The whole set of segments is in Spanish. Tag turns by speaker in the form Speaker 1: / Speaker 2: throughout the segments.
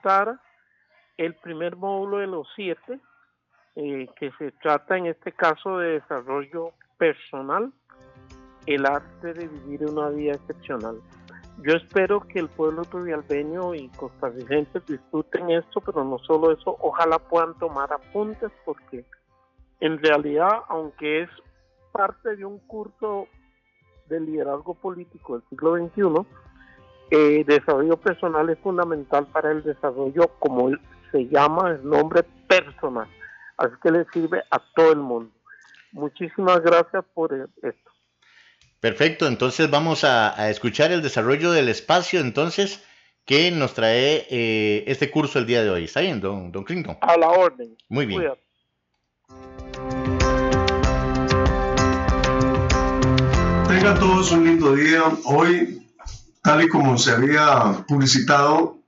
Speaker 1: presentar el primer módulo de los 7, que se trata en este caso de desarrollo personal, el arte de vivir una vida excepcional. Yo espero que el pueblo turrialbeño y costarricenses disfruten esto, pero no solo eso, ojalá puedan tomar apuntes, porque en realidad, aunque es parte de un curso de liderazgo político del siglo XXI, desarrollo personal es fundamental para el desarrollo, como se llama el nombre, personal. Así que le sirve a todo el mundo. Muchísimas gracias por esto.
Speaker 2: Perfecto, entonces vamos a escuchar el desarrollo del espacio, entonces, que nos trae este curso el día de hoy. ¿Está bien, don Clinton?
Speaker 1: A la orden.
Speaker 2: Muy bien.
Speaker 1: Cuídate.
Speaker 3: Tengan todos un lindo día. Hoy, tal y como se había publicitado,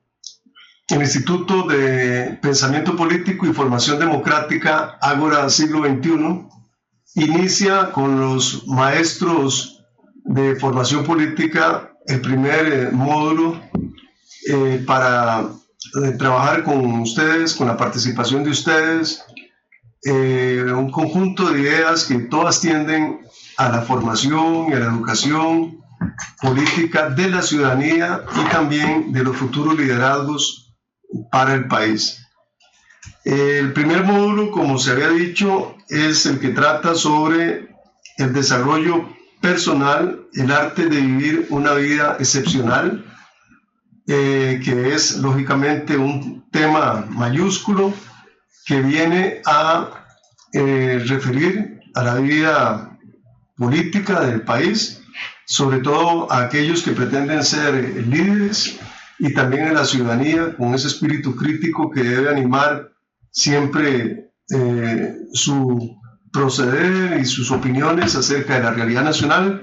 Speaker 3: el Instituto de Pensamiento Político y Formación Democrática, Ágora Siglo XXI, inicia con los maestros de formación política el primer módulo para trabajar con ustedes, con la participación de ustedes, un conjunto de ideas que todas tienden a la formación y a la educación política de la ciudadanía y también de los futuros liderazgos para el país. El primer módulo, como se había dicho, es el que trata sobre el desarrollo personal, el arte de vivir una vida excepcional, que es lógicamente un tema mayúsculo que viene a referir a la vida política del país, sobre todo a aquellos que pretenden ser líderes, y también a la ciudadanía con ese espíritu crítico que debe animar siempre su proceder y sus opiniones acerca de la realidad nacional.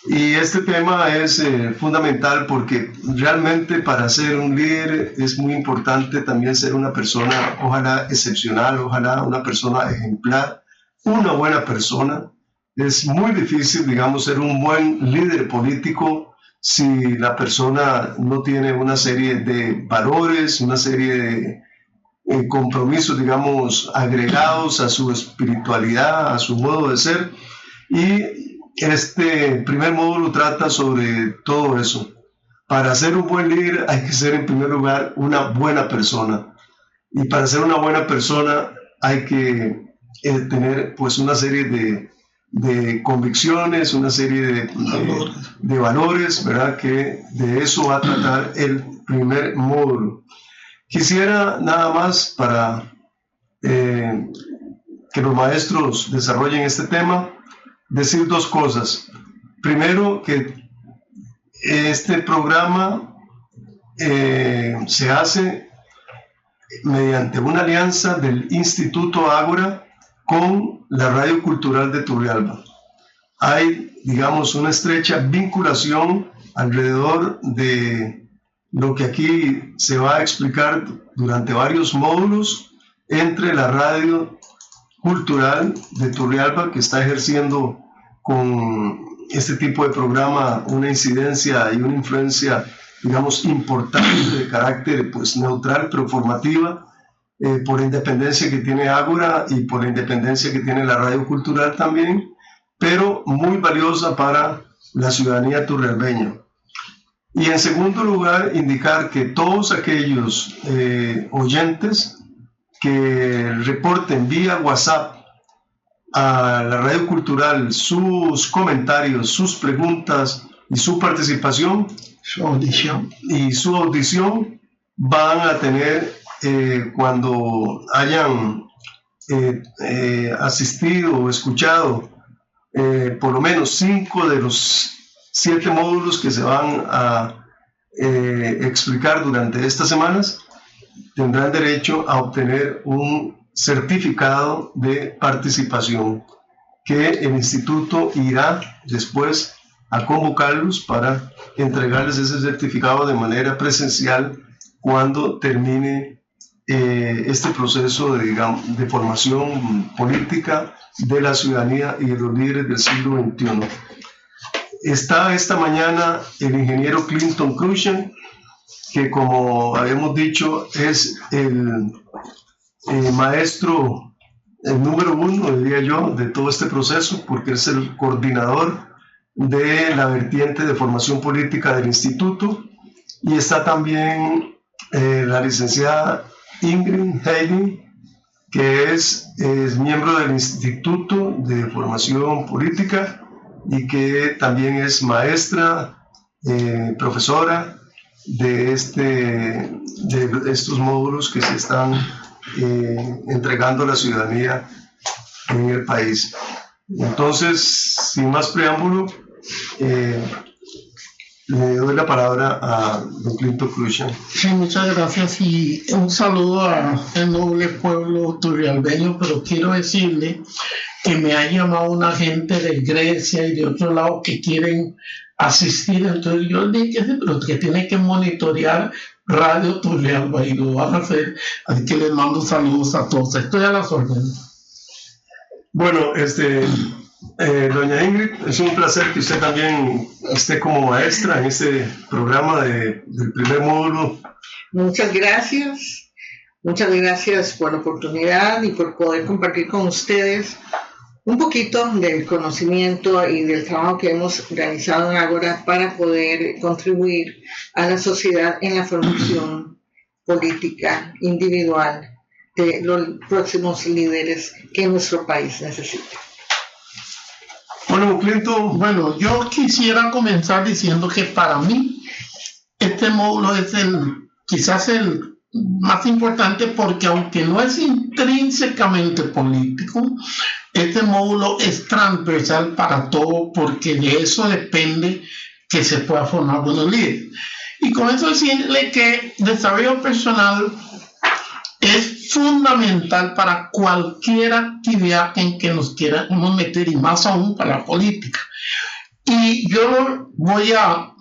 Speaker 3: Y este tema es fundamental porque realmente para ser un líder es muy importante también ser una persona, ojalá excepcional, ojalá una persona ejemplar, una buena persona. Es muy difícil, digamos, ser un buen líder político si la persona no tiene una serie de valores, una serie de compromisos, digamos, agregados a su espiritualidad, a su modo de ser. Y este primer módulo trata sobre todo eso. Para ser un buen líder hay que ser en primer lugar una buena persona. Y para ser una buena persona hay que tener pues una serie de convicciones, una serie de valores, ¿verdad? Que de eso va a tratar el primer módulo. Quisiera nada más para que los maestros desarrollen este tema, decir dos cosas. Primero, que este programa se hace mediante una alianza del Instituto Ágora con la Radio Cultural de Turrialba. Hay, digamos, una estrecha vinculación alrededor de lo que aquí se va a explicar durante varios módulos entre la Radio Cultural de Turrialba, que está ejerciendo con este tipo de programa una incidencia y una influencia, digamos, importante de carácter pues neutral pero formativa, por la independencia que tiene Ágora y por la independencia que tiene la Radio Cultural también, pero muy valiosa para la ciudadanía turrialbeña. Y en segundo lugar, indicar que todos aquellos oyentes que reporten vía WhatsApp a la Radio Cultural sus comentarios, sus preguntas y su participación, su audición, van a tener, cuando hayan asistido o escuchado por lo menos 5 de los 7 módulos que se van a explicar durante estas semanas, tendrán derecho a obtener un certificado de participación que el instituto irá después a convocarlos para entregarles ese certificado de manera presencial cuando termine este proceso de formación política de la ciudadanía y de los líderes del siglo XXI. Está esta mañana el ingeniero Clinton Cruikshank, que, como habíamos dicho, es el maestro, el número uno, diría yo, de todo este proceso, porque es el coordinador de la vertiente de formación política del instituto, y está también la licenciada Ingrid Heidi, que es miembro del Instituto de Formación Política y que también es maestra, profesora de estos módulos que se están entregando a la ciudadanía en el país. Entonces, sin más preámbulo, le doy la palabra a don Clinton Crucian.
Speaker 4: Sí, muchas gracias y un saludo al noble pueblo turrialbeño, pero quiero decirle que me ha llamado una gente de Grecia y de otro lado que quieren asistir, entonces yo les dije que sí, pero que tienen que monitorear Radio Turrialba y lo van a hacer, así que les mando saludos a todos, estoy a las órdenes.
Speaker 3: Bueno, doña Ingrid, es un placer que usted también esté como maestra en este programa del primer módulo.
Speaker 5: Muchas gracias por la oportunidad y por poder compartir con ustedes un poquito del conocimiento y del trabajo que hemos realizado en Ágora para poder contribuir a la sociedad en la formación política individual de los próximos líderes que nuestro país necesita.
Speaker 3: Bueno, Clinton.
Speaker 4: Bueno, yo quisiera comenzar diciendo que para mí este módulo es quizás el más importante porque aunque no es intrínsecamente político, este módulo es transversal para todo porque de eso depende que se pueda formar buenos líderes. Y con eso decirle que desarrollo personal es fundamental para cualquier actividad en que nos queramos meter y más aún para la política. Y yo lo voy a,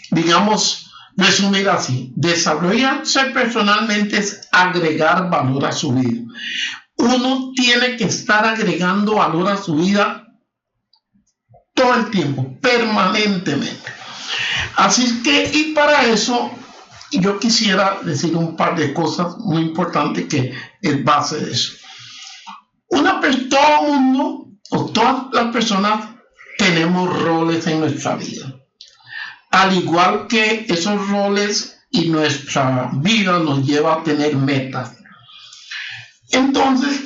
Speaker 4: digamos, resumir así. Desarrollarse personalmente es agregar valor a su vida. Uno tiene que estar agregando valor a su vida todo el tiempo, permanentemente. Así que, y para eso, yo quisiera decir un par de cosas muy importantes que es base de eso. Todo mundo, o todas las personas, tenemos roles en nuestra vida. Al igual que esos roles y nuestra vida nos lleva a tener metas. Entonces,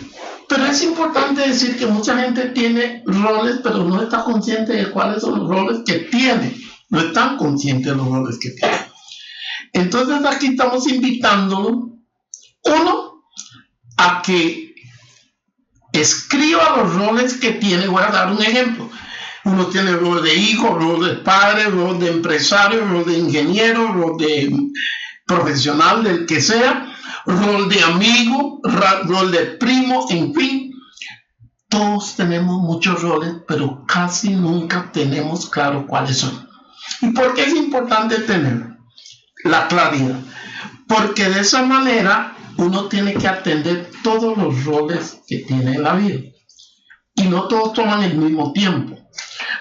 Speaker 4: pero es importante decir que mucha gente tiene roles, pero no está consciente de cuáles son los roles que tiene. No están conscientes de los roles que tiene. Entonces aquí estamos invitándolo, uno, a que escriba los roles que tiene. Voy a dar un ejemplo. Uno tiene rol de hijo, rol de padre, rol de empresario, rol de ingeniero, rol de profesional, del que sea, rol de amigo, rol de primo, en fin. Todos tenemos muchos roles, pero casi nunca tenemos claro cuáles son. ¿Y por qué es importante tener la claridad? Porque de esa manera uno tiene que atender todos los roles que tiene en la vida. Y no todos toman el mismo tiempo.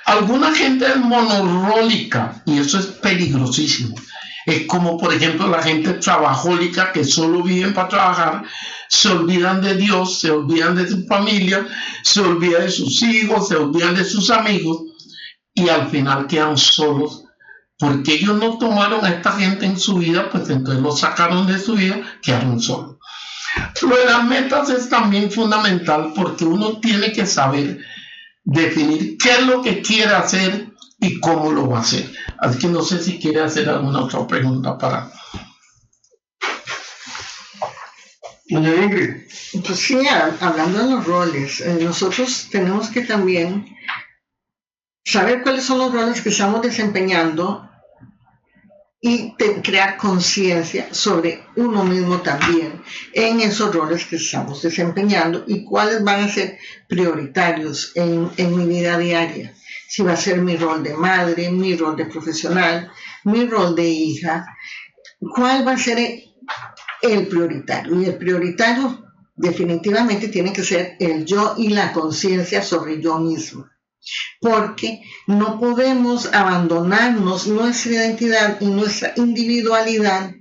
Speaker 4: Alguna gente es monorrólica y eso es peligrosísimo. Es como, por ejemplo, la gente trabajólica que solo viven para trabajar, se olvidan de Dios, se olvidan de su familia, se olvidan de sus hijos, se olvidan de sus amigos y al final quedan solos porque ellos no tomaron a esta gente en su vida, pues entonces los sacaron de su vida, quedaron solos. Lo de las metas es también fundamental porque uno tiene que saber definir qué es lo que quiere hacer y cómo lo va a hacer. Así que no sé si quiere hacer alguna otra pregunta para...
Speaker 3: Doña Ingrid.
Speaker 5: Pues sí, hablando de los roles, nosotros tenemos que también saber cuáles son los roles que estamos desempeñando y crear conciencia sobre uno mismo también en esos roles que estamos desempeñando y cuáles van a ser prioritarios en mi vida diaria. Si va a ser mi rol de madre, mi rol de profesional, mi rol de hija, cuál va a ser el prioritario. Y el prioritario definitivamente tiene que ser el yo y la conciencia sobre yo mismo. porque no podemos abandonarnos nuestra identidad y nuestra individualidad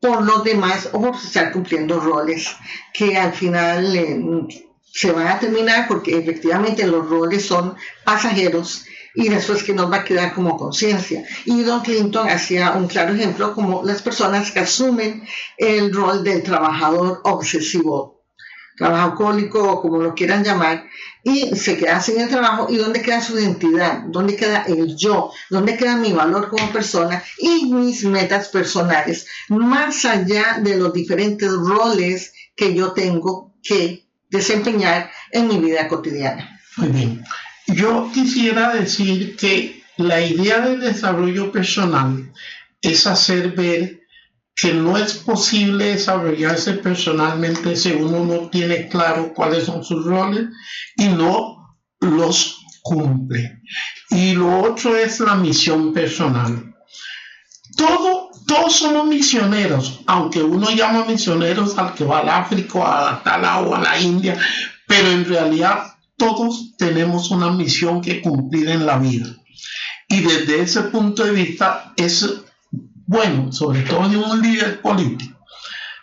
Speaker 5: por los demás o por estar cumpliendo roles que al final se van a terminar, porque efectivamente los roles son pasajeros y después que nos va a quedar como conciencia. Y Don Clinton hacía un claro ejemplo como las personas que asumen el rol del trabajador obsesivo, trabajocólico o como lo quieran llamar, y se queda sin el trabajo. ¿Y dónde queda su identidad? ¿Dónde queda el yo? ¿Dónde queda mi valor como persona y mis metas personales? Más allá de los diferentes roles que yo tengo que desempeñar en mi vida cotidiana.
Speaker 4: Muy bien. Yo quisiera decir que la idea del desarrollo personal es hacer ver que no es posible desarrollarse personalmente si uno no tiene claro cuáles son sus roles y no los cumple. Y lo otro es la misión personal. Todos somos misioneros, aunque uno llama misioneros al que va al África, a Tala o a la India, pero en realidad todos tenemos una misión que cumplir en la vida. Y desde ese punto de vista es bueno, sobre todo de un líder político,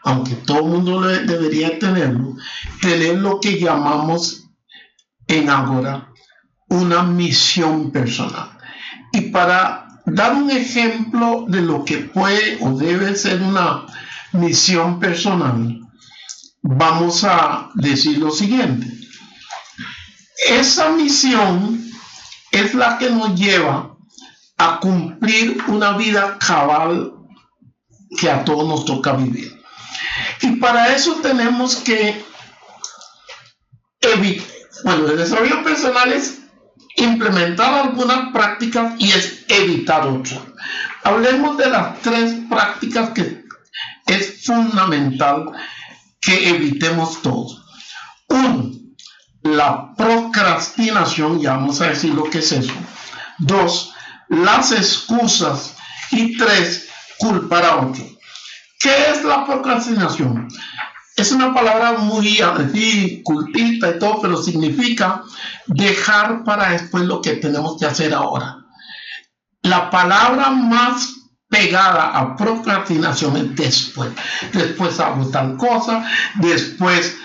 Speaker 4: aunque todo el mundo debería tenerlo, tener lo que llamamos en Ágora una misión personal. Y para dar un ejemplo de lo que puede o debe ser una misión personal, vamos a decir lo siguiente. Esa misión es la que nos lleva a cumplir una vida cabal que a todos nos toca vivir. Y para eso tenemos que evitar, el desarrollo personal es implementar algunas prácticas y es evitar otras. Hablemos de las 3 prácticas que es fundamental que evitemos todos. 1. La procrastinación, ya vamos a decir lo que es eso. 2. Las excusas. Y 3. Culpar a otro. ¿Qué es la procrastinación? Es una palabra muy así, cultista y todo, pero significa dejar para después lo que tenemos que hacer ahora. La palabra más pegada a procrastinación es después. Después hago tal cosa, después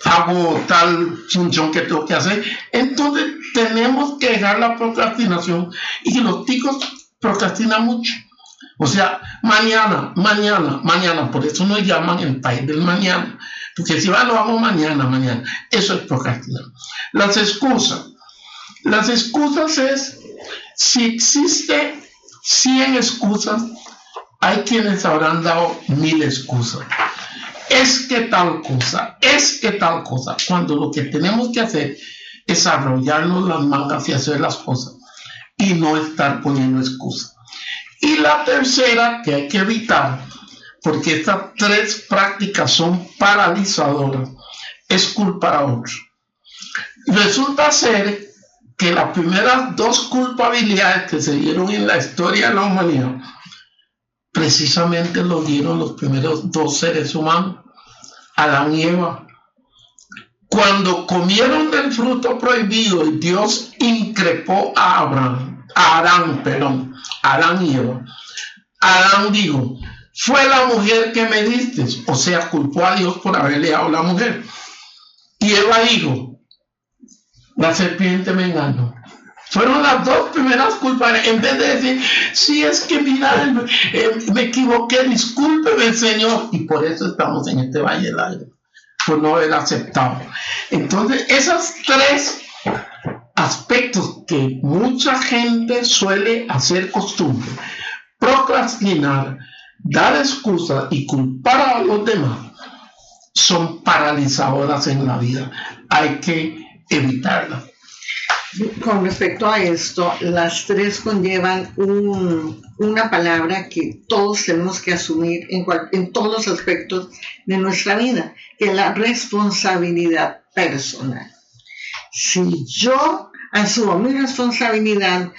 Speaker 4: hago tal función que tengo que hacer. Entonces tenemos que dejar la procrastinación, y los ticos procrastinan mucho. O sea, mañana, por eso nos llaman el país del mañana, porque si lo hago mañana, eso es procrastinar. Las excusas es, si existe 100 excusas, hay quienes habrán dado 1000 excusas. Es que tal cosa, cuando lo que tenemos que hacer es arrollarnos las mangas y hacer las cosas y no estar poniendo excusas. Y la tercera que hay que evitar, porque estas 3 prácticas son paralizadoras, es culpar a otros. Resulta ser que las primeras 2 culpabilidades que se dieron en la historia de la humanidad, precisamente lo dieron los primeros 2 seres humanos, Adán y Eva. Cuando comieron del fruto prohibido, Dios increpó a Adán y Eva. Adán dijo, fue la mujer que me diste, o sea, culpó a Dios por haberle dado la mujer. Y Eva dijo, la serpiente me engañó. Fueron las 2 primeras culpas, en vez de decir, si es que mira, me equivoqué, discúlpeme, Señor. Y por eso estamos en este valle del aire, por no haber aceptado. Entonces, esos 3 aspectos que mucha gente suele hacer costumbre, procrastinar, dar excusas y culpar a los demás, son paralizadoras en la vida. Hay que evitarlas.
Speaker 5: Con respecto a esto, las 3 conllevan una palabra que todos tenemos que asumir en todos los aspectos de nuestra vida, que es la responsabilidad personal. Si yo asumo mi responsabilidad,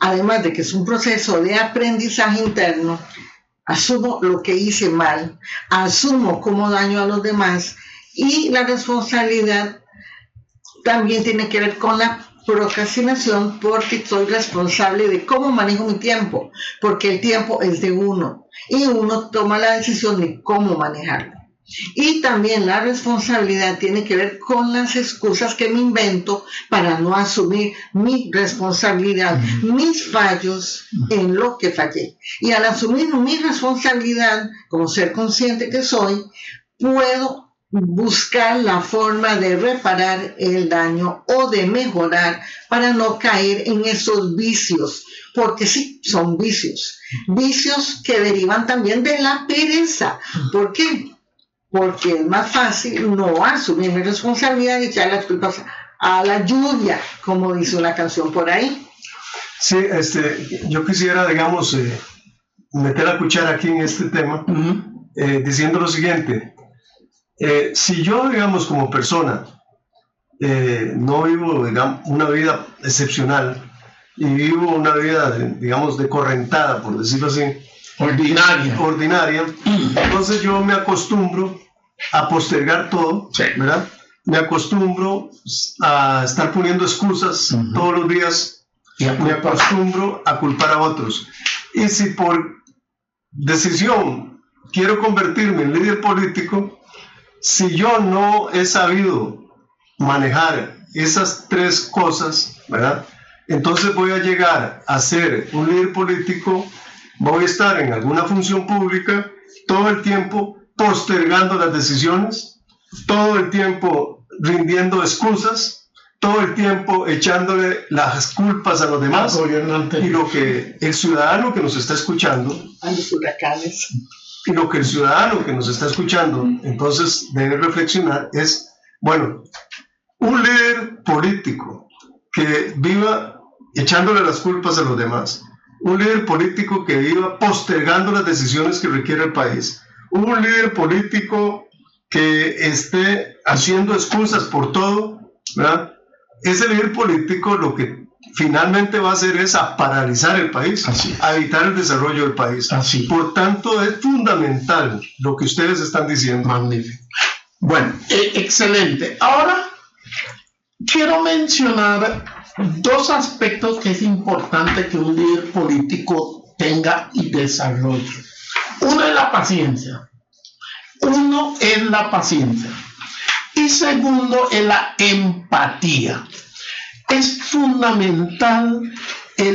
Speaker 5: además de que es un proceso de aprendizaje interno, asumo lo que hice mal, asumo cómo daño a los demás, y la responsabilidad también tiene que ver con la procrastinación, porque soy responsable de cómo manejo mi tiempo, porque el tiempo es de uno y uno toma la decisión de cómo manejarlo. Y también la responsabilidad tiene que ver con las excusas que me invento para no asumir mi responsabilidad, mis fallos en lo que fallé. Y al asumir mi responsabilidad, como ser consciente que soy, puedo buscar la forma de reparar el daño o de mejorar para no caer en esos vicios, porque sí, son vicios que derivan también de la pereza. ¿Por qué? Porque es más fácil no asumir mi responsabilidad y echar las culpas a la lluvia, como dice una canción por ahí.
Speaker 3: Sí, yo quisiera, digamos, meter la cuchara aquí en este tema, diciendo lo siguiente. Si yo, digamos, como persona, no vivo, digamos, una vida excepcional y vivo una vida, digamos, decorrentada, por decirlo así, ordinaria, entonces yo me acostumbro a postergar todo, ¿verdad? Me acostumbro a estar poniendo excusas todos los días, me acostumbro a culpar a otros. Y si por decisión quiero convertirme en líder político, si yo no he sabido manejar esas tres cosas, ¿verdad? Entonces voy a llegar a ser un líder político, voy a estar en alguna función pública todo el tiempo postergando las decisiones, todo el tiempo rindiendo excusas, todo el tiempo echándole las culpas a los demás. Y lo que el ciudadano que nos está escuchando,
Speaker 5: a los huracanes,
Speaker 3: y lo que el ciudadano que nos está escuchando entonces debe reflexionar es, bueno, un líder político que viva echándole las culpas a los demás, un líder político que viva postergando las decisiones que requiere el país, un líder político que esté haciendo excusas por todo, ¿verdad? Ese líder político lo que finalmente va a hacer es a paralizar el país, a evitar el desarrollo del país. Por tanto, es fundamental lo que ustedes están diciendo.
Speaker 4: Magnífico. Bueno, excelente. Ahora quiero mencionar dos aspectos que es importante que un líder político tenga y desarrolle. Uno es la paciencia. Y segundo es la empatía. Es fundamental.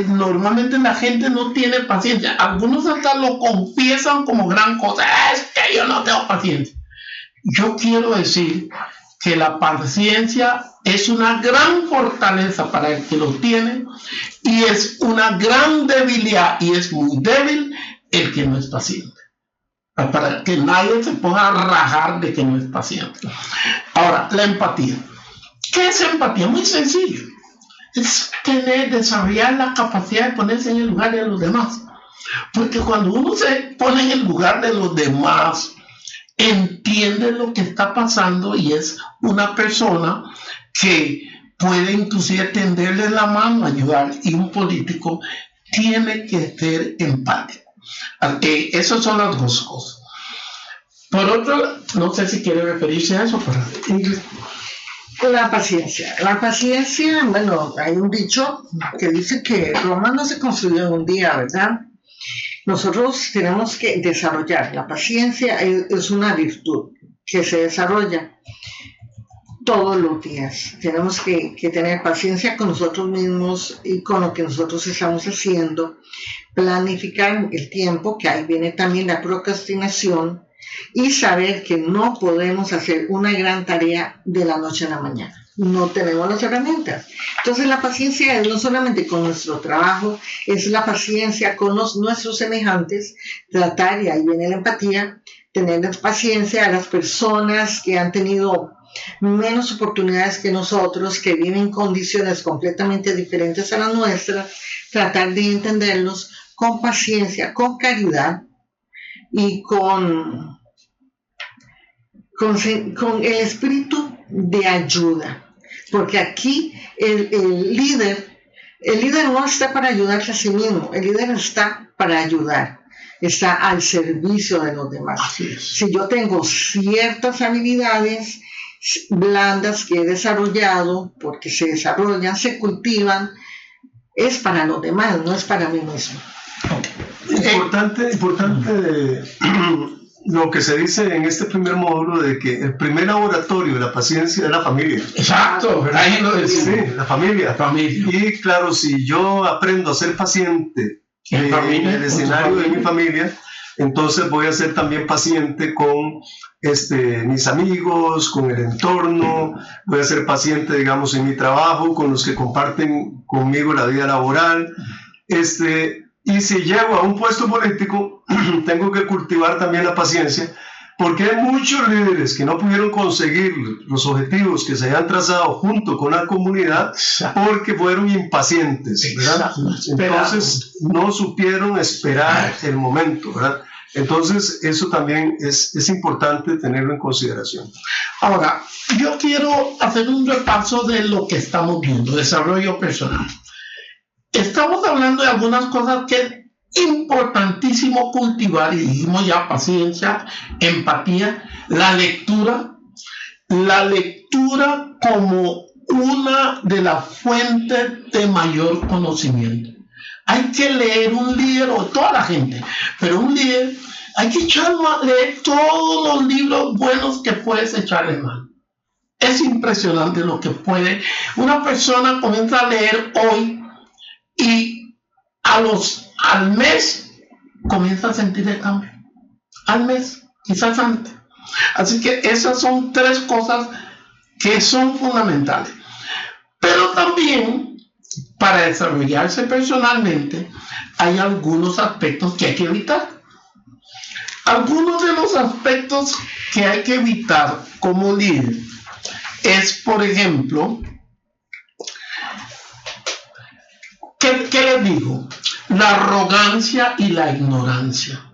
Speaker 4: Normalmente la gente no tiene paciencia. Algunos hasta lo confiesan como gran cosa. Es que yo no tengo paciencia. Yo quiero decir que la paciencia es una gran fortaleza para el que lo tiene y es una gran debilidad, y es muy débil el que no es paciente. Para que nadie se ponga a rajar de que no es paciente. Ahora, la empatía. ¿Qué es empatía? Muy sencillo. Es desarrollar la capacidad de ponerse en el lugar de los demás. Porque cuando uno se pone en el lugar de los demás, entiende lo que está pasando y es una persona que puede inclusive tenderle la mano, ayudar, y un político tiene que ser empático. Esas son las dos cosas. Por otro, no sé si quiere referirse a eso, pero...
Speaker 5: La paciencia, bueno, hay un dicho que dice que Roma no se construyó en un día, ¿verdad? Nosotros tenemos que desarrollar. La paciencia es una virtud que se desarrolla todos los días. Tenemos que tener paciencia con nosotros mismos y con lo que nosotros estamos haciendo. Planificar el tiempo, que ahí viene también la procrastinación, y saber que no podemos hacer una gran tarea de la noche a la mañana. No tenemos las herramientas. Entonces la paciencia es no solamente con nuestro trabajo, es la paciencia con nuestros semejantes, tratar, y ahí viene la empatía, tener paciencia a las personas que han tenido menos oportunidades que nosotros, que viven en condiciones completamente diferentes a las nuestras, tratar de entenderlos con paciencia, con caridad y con el espíritu de ayuda. Porque aquí el líder no está para ayudarse a sí mismo, el líder está para ayudar, está al servicio de los demás. Si yo tengo ciertas habilidades blandas que he desarrollado, porque se desarrollan, se cultivan, es para los demás, no es para mí mismo.
Speaker 3: Importante lo que se dice en este primer módulo de que el primer laboratorio de la paciencia es la familia.
Speaker 4: Exacto, ¿verdad?
Speaker 3: Sí, la familia. Y claro, si yo aprendo a ser paciente en el escenario de mi familia, entonces voy a ser también paciente con mis amigos, con el entorno, voy a ser paciente, digamos, en mi trabajo, con los que comparten conmigo la vida laboral. Y si llego a un puesto político, tengo que cultivar también la paciencia, porque hay muchos líderes que no pudieron conseguir los objetivos que se habían trazado junto con la comunidad porque fueron impacientes, ¿verdad? Entonces no supieron esperar el momento, ¿verdad? Entonces eso también es importante tenerlo en consideración.
Speaker 4: Ahora, yo quiero hacer un repaso de lo que estamos viendo, desarrollo personal. Estamos hablando de algunas cosas que es importantísimo cultivar, y dijimos ya paciencia, empatía, la lectura como una de las fuentes de mayor conocimiento. Hay que leer un libro, o toda la gente, pero un líder, hay que leer todos los libros buenos que puedes echarle mano. Es impresionante lo que puede. Una persona comienza a leer hoy y al mes comienza a sentir el cambio. Al mes, quizás antes. Así que esas son 3 cosas que son fundamentales. Pero también, para desarrollarse personalmente, hay algunos aspectos que hay que evitar. Algunos de los aspectos que hay que evitar como líder es, por ejemplo, ¿qué les digo? La arrogancia y la ignorancia.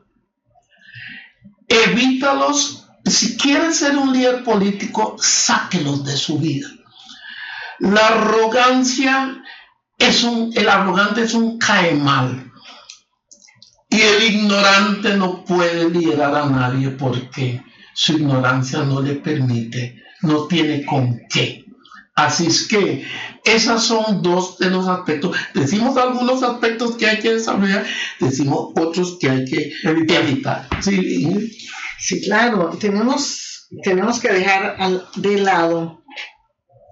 Speaker 4: Evítalos. Si quieres ser un líder político, sáquelos de su vida. La arrogancia el arrogante es un caemal. Y el ignorante no puede liderar a nadie porque su ignorancia no le permite, no tiene con qué. Así es que esos son 2 de los aspectos. Decimos algunos aspectos que hay que desarrollar, decimos otros que hay que evitar.
Speaker 5: Sí, claro, tenemos que dejar de lado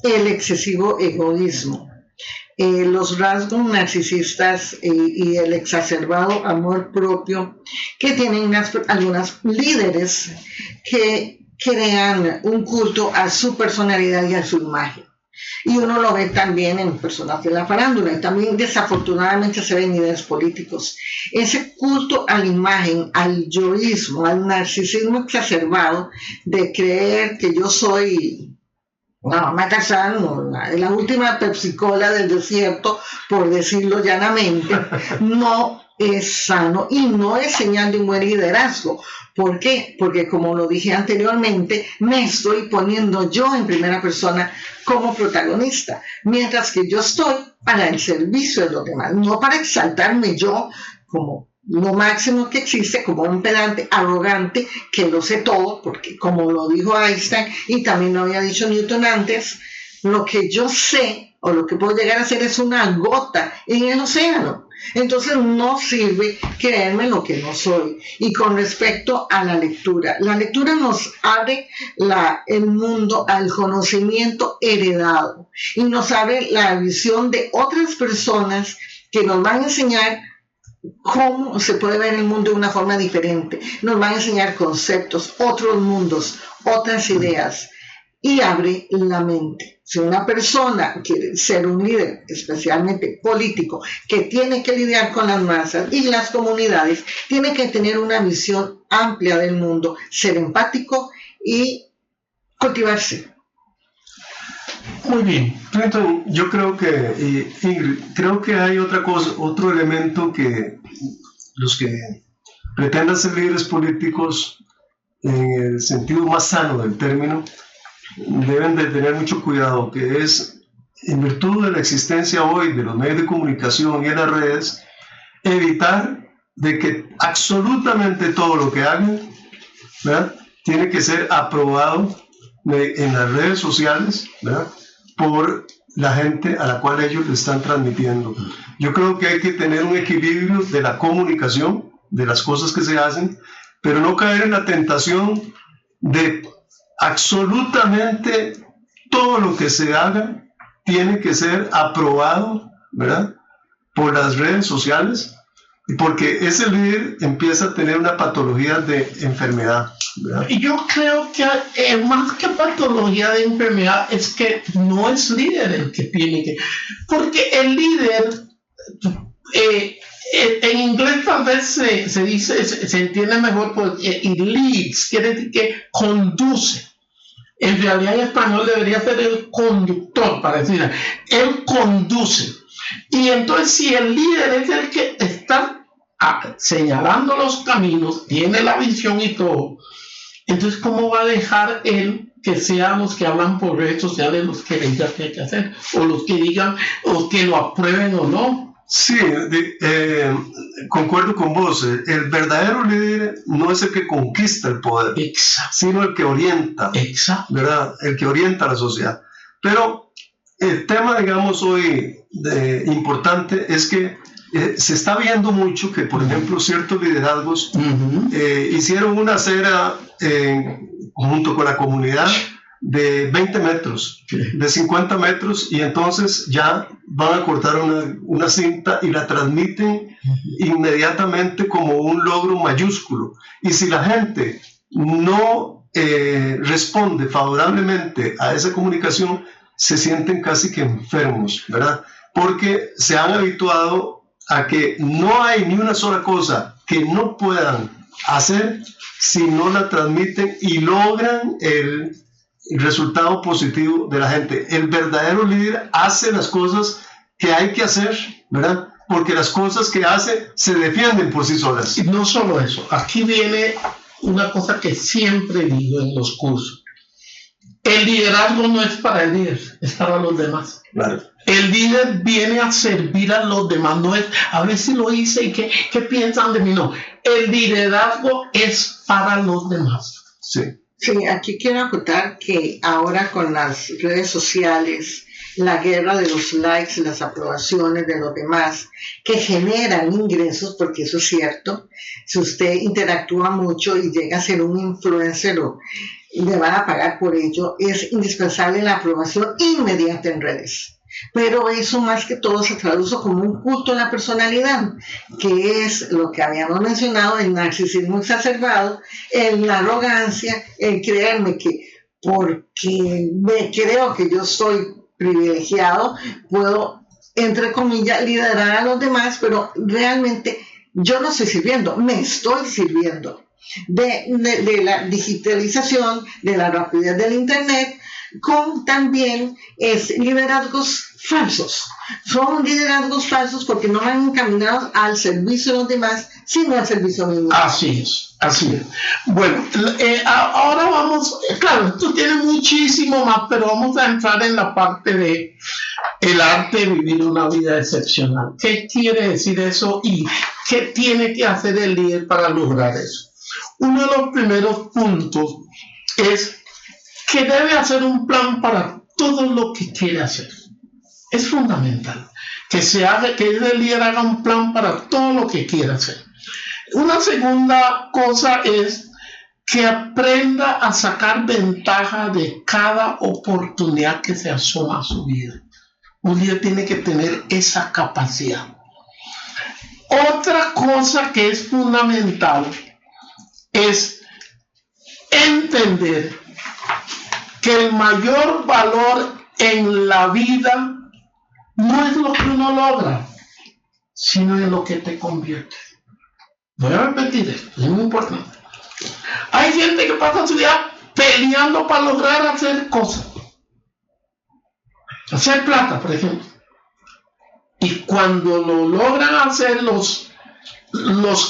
Speaker 5: el excesivo egoísmo, los rasgos narcisistas y el exacerbado amor propio que tienen algunos líderes que crean un culto a su personalidad y a su imagen. Y uno lo ve también en personas de la farándula, y también desafortunadamente se ven en líderes políticos. Ese culto a la imagen, al yoísmo, al narcisismo exacerbado de creer que yo soy mamá Kazan, la última Pepsi-Cola del desierto, por decirlo llanamente, no es sano y no es señal de un buen liderazgo. ¿Por qué? Porque, como lo dije anteriormente, me estoy poniendo yo en primera persona como protagonista, mientras que yo estoy para el servicio de los demás, no para exaltarme yo como lo máximo que existe, como un pedante arrogante que lo sé todo, porque como lo dijo Einstein y también lo había dicho Newton antes, lo que yo sé o lo que puedo llegar a ser es una gota en el océano. Entonces no sirve creerme lo que no soy. Y con respecto a la lectura nos abre el mundo al conocimiento heredado y nos abre la visión de otras personas que nos van a enseñar cómo se puede ver el mundo de una forma diferente, nos van a enseñar conceptos, otros mundos, otras ideas, y abre la mente. Si una persona quiere ser un líder, especialmente político, que tiene que lidiar con las masas y las comunidades, tiene que tener una visión amplia del mundo, ser empático y cultivarse.
Speaker 4: Muy bien.
Speaker 3: Clinton, yo creo que, Ingrid, creo que hay otro elemento que los que pretendan ser líderes políticos, en el sentido más sano del término, deben de tener mucho cuidado, que es, en virtud de la existencia hoy de los medios de comunicación y de las redes, evitar de que absolutamente todo lo que hagan, ¿verdad?, tiene que ser aprobado en las redes sociales, ¿verdad? Por la gente a la cual ellos le están transmitiendo. Yo creo que hay que tener un equilibrio de la comunicación, de las cosas que se hacen, pero no caer en la tentación de absolutamente todo lo que se haga tiene que ser aprobado, ¿verdad?, por las redes sociales, porque ese líder empieza a tener una patología de enfermedad, ¿verdad?
Speaker 4: Y yo creo que más que patología de enfermedad es que no es líder el que tiene que, porque el líder en inglés tal vez se dice, se entiende mejor por it leads, quiere decir que conduce. En realidad en español debería ser el conductor, para decir, él conduce. Y entonces si el líder es el que está señalando los caminos, tiene la visión y todo, entonces ¿cómo va a dejar él que sean los que hablan por redes sociales los que digan qué hay que hacer? O los que digan, o que lo aprueben o no.
Speaker 3: Sí, concuerdo con vos. El verdadero líder no es el que conquista el poder,
Speaker 4: Exacto.
Speaker 3: sino el que orienta,
Speaker 4: Exacto.
Speaker 3: ¿verdad? El que orienta a la sociedad. Pero el tema, digamos, hoy importante es que se está viendo mucho que, por ejemplo, ciertos liderazgos hicieron una acera junto con la comunidad de 20 metros, de 50 metros, y entonces ya van a cortar una cinta y la transmiten inmediatamente como un logro mayúsculo. Y si la gente no responde favorablemente a esa comunicación, se sienten casi que enfermos, ¿verdad? Porque se han habituado a que no hay ni una sola cosa que no puedan hacer si no la transmiten y logran el resultado positivo de la gente. El verdadero líder hace las cosas que hay que hacer, ¿verdad? Porque las cosas que hace se defienden por sí solas.
Speaker 4: Y no solo eso, aquí viene una cosa que siempre digo en los cursos. El liderazgo no es para el líder, es para los demás.
Speaker 3: Claro.
Speaker 4: El líder viene a servir a los demás, no es a ver si lo hice y qué piensan de mí, no. El liderazgo es para los demás.
Speaker 3: Sí.
Speaker 5: Sí, aquí quiero acotar que ahora con las redes sociales, la guerra de los likes, las aprobaciones de los demás, que generan ingresos, porque eso es cierto, si usted interactúa mucho y llega a ser un influencer o le van a pagar por ello, es indispensable la aprobación inmediata en redes. Pero eso más que todo se traduce como un culto a la personalidad, que es lo que habíamos mencionado, el narcisismo exacerbado, la arrogancia, el creerme que porque me creo que yo soy privilegiado, puedo, entre comillas, liderar a los demás, pero realmente yo no estoy sirviendo, me estoy sirviendo de la digitalización, de la rapidez del internet, con también liderazgos falsos. Son liderazgos falsos porque no van encaminados al servicio de los demás, sino al servicio de los demás.
Speaker 4: Así es, así es. Bueno, ahora vamos, claro, esto tiene muchísimo más, pero vamos a entrar en la parte de el arte de vivir una vida excepcional. ¿Qué quiere decir eso y qué tiene que hacer el líder para lograr eso? Uno de los primeros puntos es que debe hacer un plan para todo lo que quiere hacer. Es fundamental que el líder haga un plan para todo lo que quiere hacer. Una segunda cosa es que aprenda a sacar ventaja de cada oportunidad que se asoma a su vida. Un líder tiene que tener esa capacidad. Otra cosa que es fundamental es entender que el mayor valor en la vida no es lo que uno logra, sino en lo que te convierte. Voy a repetir esto, es muy importante. Hay gente que pasa su vida peleando para lograr hacer cosas. Hacer plata, por ejemplo. Y cuando lo logran hacer, los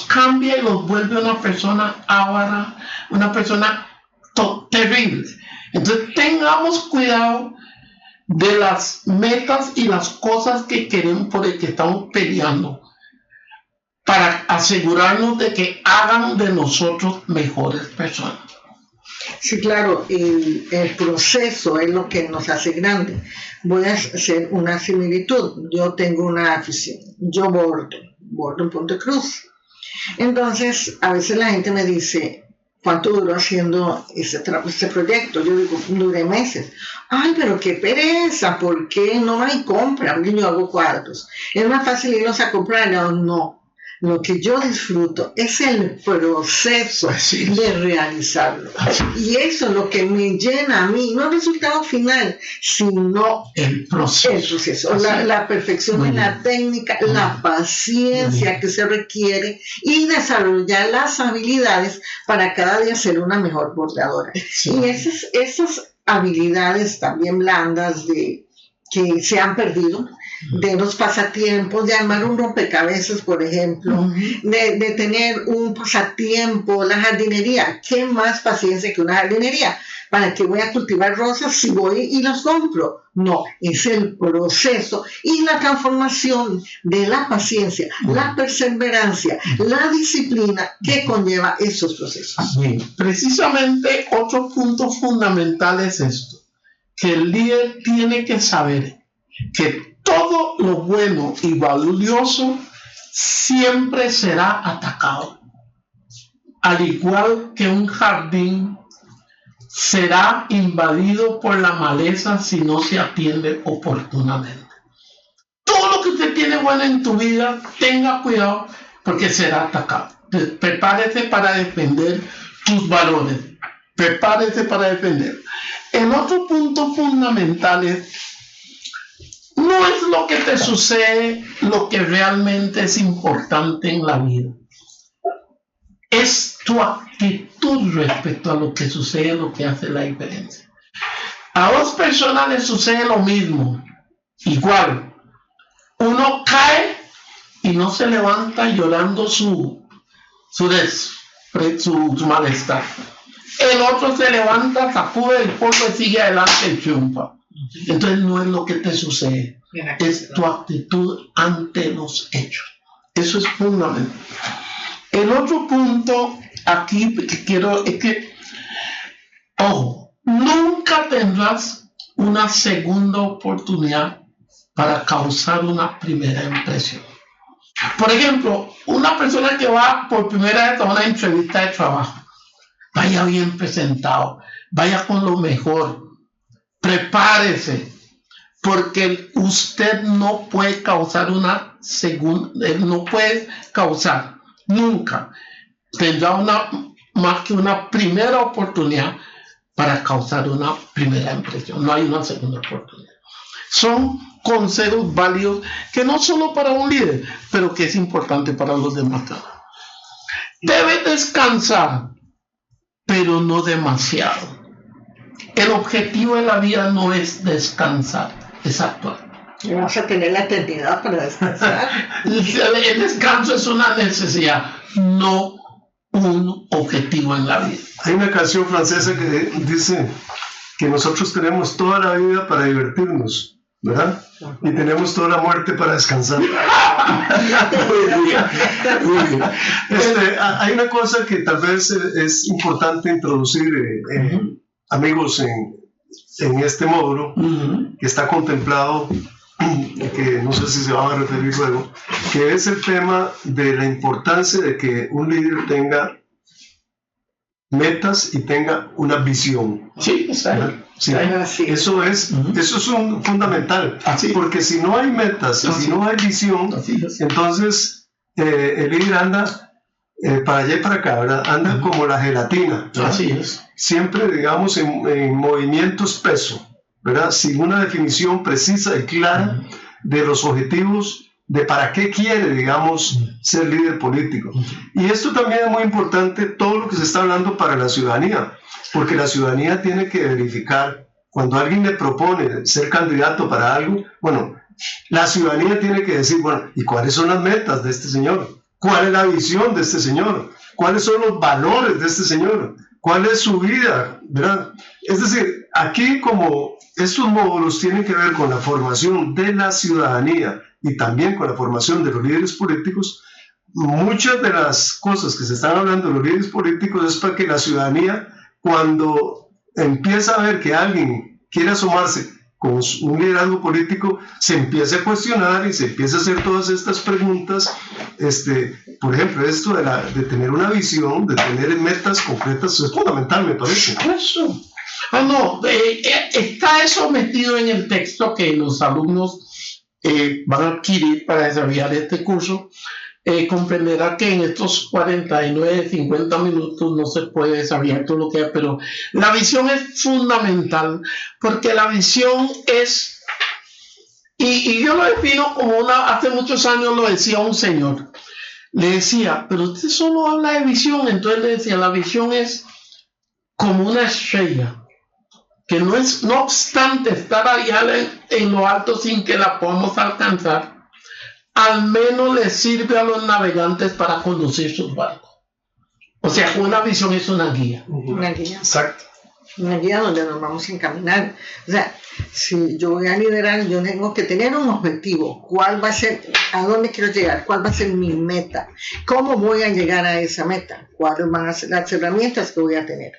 Speaker 4: cambia y los vuelve una persona avara, una persona terrible. Entonces tengamos cuidado de las metas y las cosas que queremos, por el que estamos peleando, para asegurarnos de que hagan de nosotros mejores personas.
Speaker 5: Sí, claro, el proceso es lo que nos hace grande. Voy a hacer una similitud. Yo tengo una afición, yo bordo en Punta Cruz. Entonces, a veces la gente me dice, ¿cuánto duró haciendo este proyecto? Yo digo, duré meses. Ay, pero qué pereza, ¿por qué no hay compra? Yo hago cuadros. Es más fácil irlos a comprar. No. Lo que yo disfruto es el proceso de realizarlo. Y eso es lo que me llena a mí, no el resultado final, sino
Speaker 4: el proceso.
Speaker 5: La perfección de la técnica, la paciencia que se requiere y desarrollar las habilidades para cada día ser una mejor bordadora. Y esas habilidades también blandas que se han perdido, de los pasatiempos, de armar un rompecabezas, por ejemplo, de tener un pasatiempo, la jardinería. ¿Qué más paciencia que una jardinería? ¿Para qué voy a cultivar rosas si voy y las compro? No, es el proceso y la transformación de la paciencia, la perseverancia, la disciplina que conlleva esos procesos.
Speaker 4: Precisamente otro punto fundamental es esto, que el líder tiene que saber que todo lo bueno y valioso siempre será atacado. Al igual que un jardín será invadido por la maleza si no se atiende oportunamente. Todo lo que usted tiene bueno en tu vida, tenga cuidado porque será atacado. Prepárese para defender tus valores. Prepárese para defender. El otro punto fundamental es: no es lo que te sucede lo que realmente es importante en la vida. Es tu actitud respecto a lo que sucede, lo que hace la diferencia. A dos personas les sucede lo mismo, igual. Uno cae y no se levanta llorando su malestar. El otro se levanta, sacude el polvo y sigue adelante y triunfa. Entonces no es lo que te sucede, es tu actitud ante los hechos. Eso es fundamental. El otro punto aquí que quiero es que, ojo, nunca tendrás una segunda oportunidad para causar una primera impresión. Por ejemplo, una persona que va por primera vez a una entrevista de trabajo, vaya bien presentado, vaya con lo mejor. Prepárese, porque usted no puede causar una segunda, no puede causar, nunca tendrá más que una primera oportunidad para causar una primera impresión. No hay una segunda oportunidad. Son consejos válidos que no solo para un líder, pero que es importante para los demás. Debe descansar, pero no demasiado. El objetivo de la vida no es descansar, es actuar.
Speaker 5: Y vamos a tener la eternidad para descansar.
Speaker 4: El descanso es una necesidad, no un objetivo en la vida.
Speaker 3: Hay una canción francesa que dice que nosotros tenemos toda la vida para divertirnos, ¿verdad? Y tenemos toda la muerte para descansar. Muy bien. Hay una cosa que tal vez es importante introducir, amigos, en este módulo, que está contemplado, que no sé si se van a referir luego, que es el tema de la importancia de que un líder tenga metas y tenga una visión.
Speaker 4: Sí, está.
Speaker 3: Sí, eso es un fundamental, porque si no hay metas y si no hay visión, entonces el líder anda para allá y para acá, ¿verdad? Anda como la gelatina, ¿verdad?
Speaker 4: Así es.
Speaker 3: Siempre, digamos, en movimientos peso, ¿verdad? Sin una definición precisa y clara de los objetivos, de para qué quiere, digamos, ser líder político. Y esto también es muy importante, todo lo que se está hablando para la ciudadanía, porque la ciudadanía tiene que verificar, cuando alguien le propone ser candidato para algo, bueno, la ciudadanía tiene que decir, bueno, ¿y cuáles son las metas de este señor? ¿Cuál es la visión de este señor? ¿Cuáles son los valores de este señor? ¿Cuál es su vida? ¿Verdad? Es decir, aquí como estos módulos tienen que ver con la formación de la ciudadanía y también con la formación de los líderes políticos, muchas de las cosas que se están hablando de los líderes políticos es para que la ciudadanía cuando empieza a ver que alguien quiere asomarse con un liderazgo político, se empieza a cuestionar y se empieza a hacer todas estas preguntas. Por ejemplo, esto de tener una visión, de tener metas concretas, es fundamental, me parece.
Speaker 4: Eso. Está eso metido en el texto que los alumnos van a adquirir para desarrollar este curso. Comprenderá que en estos 49, 50 minutos no se puede desarrollar todo lo que hay, pero la visión es fundamental, porque la visión es, y yo lo defino como hace muchos años lo decía un señor, le decía, pero usted solo habla de visión, entonces le decía, la visión es como una estrella, que no obstante estar allá en lo alto sin que la podamos alcanzar, al menos les sirve a los navegantes para conducir sus barcos. O sea, una visión es una guía.
Speaker 5: Una guía.
Speaker 3: Exacto.
Speaker 5: Una guía donde nos vamos a encaminar. O sea, si yo voy a liderar, yo tengo que tener un objetivo. ¿Cuál va a ser? ¿A dónde quiero llegar? ¿Cuál va a ser mi meta? ¿Cómo voy a llegar a esa meta? ¿Cuáles van a ser las herramientas que voy a tener?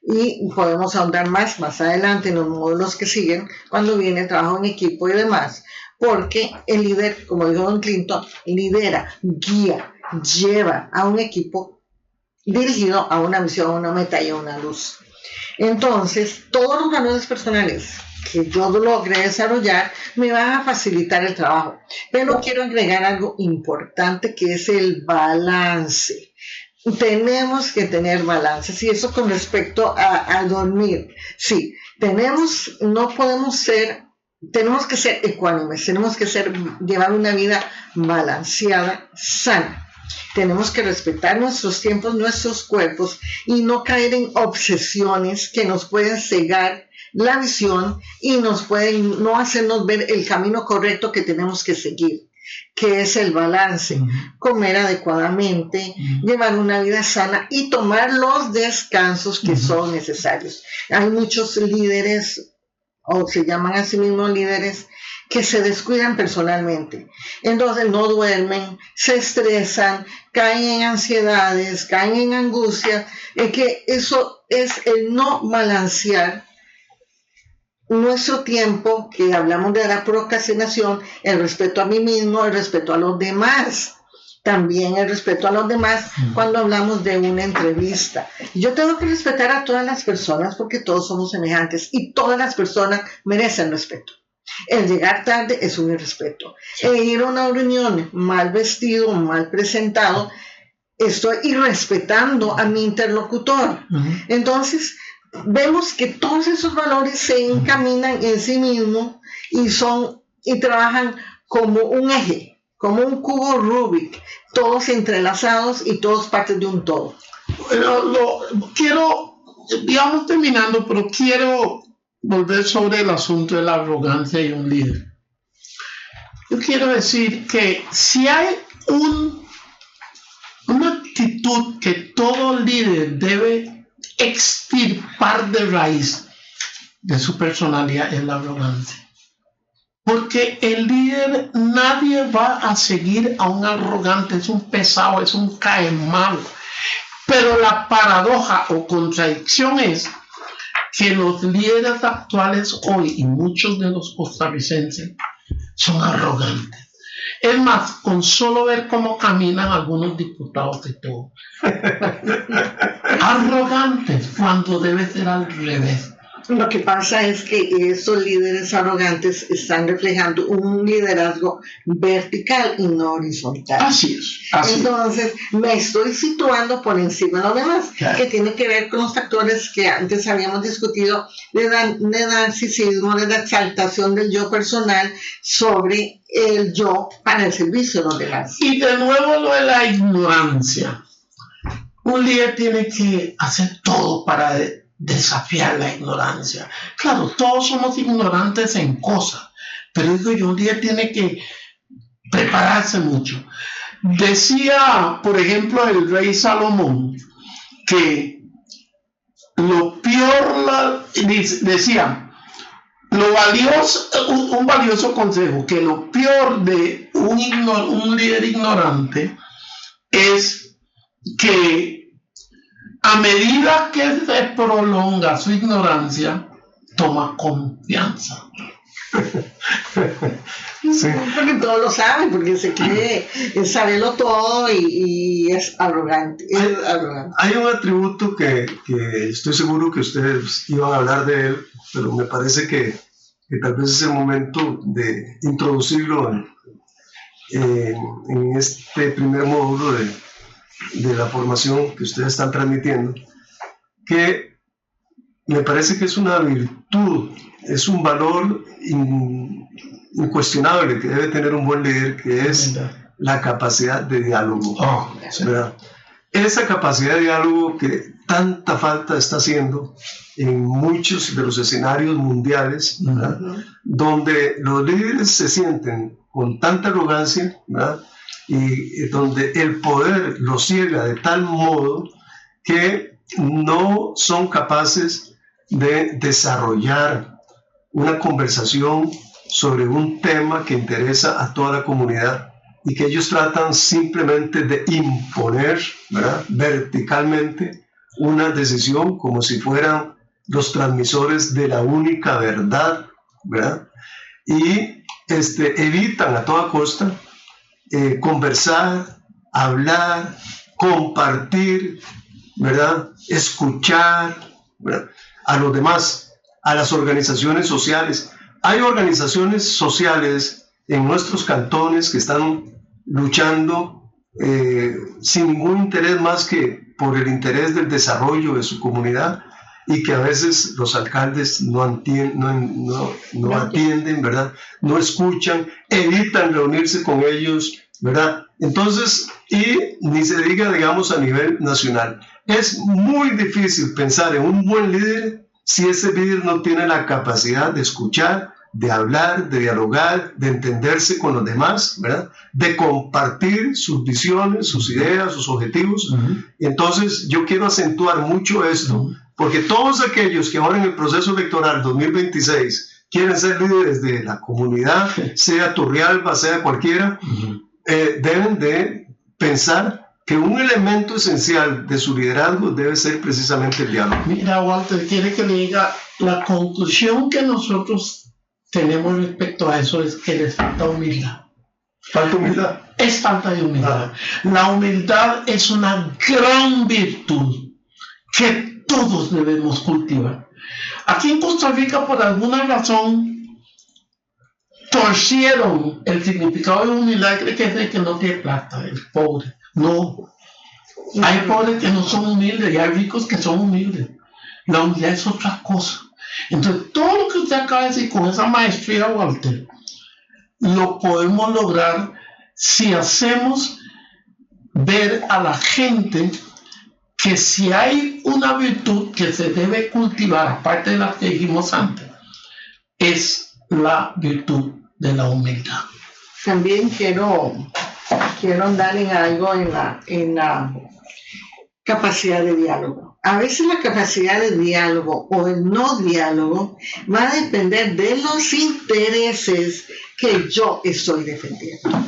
Speaker 5: Y podemos ahondar más adelante en los módulos que siguen, cuando viene el trabajo en equipo y demás. Porque el líder, como dijo Don Clinton, lidera, guía, lleva a un equipo dirigido a una misión, a una meta y a una luz. Entonces, todos los valores personales que yo logre desarrollar me van a facilitar el trabajo. Pero quiero agregar algo importante, que es el balance. Tenemos que tener balance. Y eso con respecto a dormir. Sí, tenemos que ser ecuánimes, tenemos que llevar una vida balanceada, sana. Tenemos que respetar nuestros tiempos, nuestros cuerpos y no caer en obsesiones que nos pueden cegar la visión y nos pueden no hacernos ver el camino correcto que tenemos que seguir, que es el balance. Comer adecuadamente, llevar una vida sana y tomar los descansos que son necesarios. Hay muchos líderes, o se llaman a sí mismos líderes, que se descuidan personalmente. Entonces no duermen, se estresan, caen en ansiedades, caen en angustia, que eso es el no balancear nuestro tiempo, que hablamos de la procrastinación, el respeto a mí mismo, el respeto a los demás. También el respeto a los demás cuando hablamos de una entrevista. Yo tengo que respetar a todas las personas porque todos somos semejantes y todas las personas merecen respeto. El llegar tarde es un irrespeto. El ir a una reunión mal vestido, mal presentado, estoy irrespetando a mi interlocutor. Entonces, vemos que todos esos valores se encaminan en sí mismos y trabajan como un eje, como un cubo Rubik, todos entrelazados y todos partes de un todo. Digamos terminando, pero quiero volver sobre el asunto de la arrogancia y un líder. Yo quiero decir que si hay una actitud que todo líder debe extirpar de raíz de su personalidad, es la arrogancia. Porque el líder, nadie va a seguir a un arrogante, es un pesado, es un caemán. Pero la paradoja o contradicción es que los líderes actuales hoy, y muchos de los costarricenses, son arrogantes. Es más, con solo ver cómo caminan algunos diputados y todo. Arrogantes, cuando debe ser al revés. Lo que pasa es que esos líderes arrogantes están reflejando un liderazgo vertical y no horizontal. Así es. Entonces, me estoy situando por encima de los demás, claro, que tiene que ver con los factores que antes habíamos discutido de narcisismo, de la exaltación del yo personal sobre el yo para el servicio de los demás. Y de nuevo lo de la ignorancia. Un líder tiene que hacer todo para desafiar la ignorancia. Claro, todos somos ignorantes en cosas, pero digo yo, un día tiene que prepararse mucho. Decía, por ejemplo, el rey Salomón, que lo peor, decía, un valioso consejo, que lo peor de un líder ignorante es que
Speaker 4: A medida que se prolonga su ignorancia, toma confianza.
Speaker 5: Sí. Porque todos lo saben, porque se cree saberlo todo y es arrogante.
Speaker 3: Hay un atributo que estoy seguro que ustedes iban a hablar de él, pero me parece que tal vez es el momento de introducirlo en este primer módulo de la formación que ustedes están transmitiendo, que me parece que es una virtud, es un valor incuestionable que debe tener un buen líder, que es la capacidad de diálogo. ¿Verdad? Esa capacidad de diálogo que tanta falta está haciendo en muchos de los escenarios mundiales, ¿verdad? Donde los líderes se sienten con tanta arrogancia, ¿verdad? Y donde el poder los ciega de tal modo que no son capaces de desarrollar una conversación sobre un tema que interesa a toda la comunidad y que ellos tratan simplemente de imponer, ¿verdad?, verticalmente una decisión como si fueran los transmisores de la única verdad, ¿verdad? Y evitan a toda costa conversar, hablar, compartir, ¿verdad?, escuchar, ¿verdad?, a los demás, a las organizaciones sociales. Hay organizaciones sociales en nuestros cantones que están luchando sin ningún interés más que por el interés del desarrollo de su comunidad, y que a veces los alcaldes no atienden, ¿verdad?, no escuchan, evitan reunirse con ellos, ¿verdad? Entonces, y ni se diga, digamos, a nivel nacional. Es muy difícil pensar en un buen líder si ese líder no tiene la capacidad de escuchar, de hablar, de dialogar, de entenderse con los demás, ¿verdad?, de compartir sus visiones, sus ideas, sus objetivos. Entonces, yo quiero acentuar mucho esto, porque todos aquellos que ahora en el proceso electoral 2026 quieren ser líderes de la comunidad, sea Turrialba, sea cualquiera, deben de pensar que un elemento esencial de su liderazgo debe ser precisamente el diálogo.
Speaker 4: Mira, Walter, quiere que le diga, la conclusión que nosotros tenemos respecto a eso es que les falta humildad.
Speaker 3: ¿Falta humildad?
Speaker 4: Es falta de humildad. La humildad es una gran virtud que todos debemos cultivar. Aquí en Costa Rica, por alguna razón, torcieron el significado de humildad, creen que es el que no tiene plata, el pobre. No, hay pobres que no son humildes y hay ricos que son humildes. La humildad es otra cosa. Entonces, todo lo que usted acaba de decir con esa maestría, Walter, lo podemos lograr si hacemos ver a la gente que si hay una virtud que se debe cultivar, aparte de la que dijimos antes, es la virtud de la humildad.
Speaker 5: También quiero andar en algo en la capacidad de diálogo. A veces la capacidad de diálogo o el no diálogo va a depender de los intereses que yo estoy defendiendo.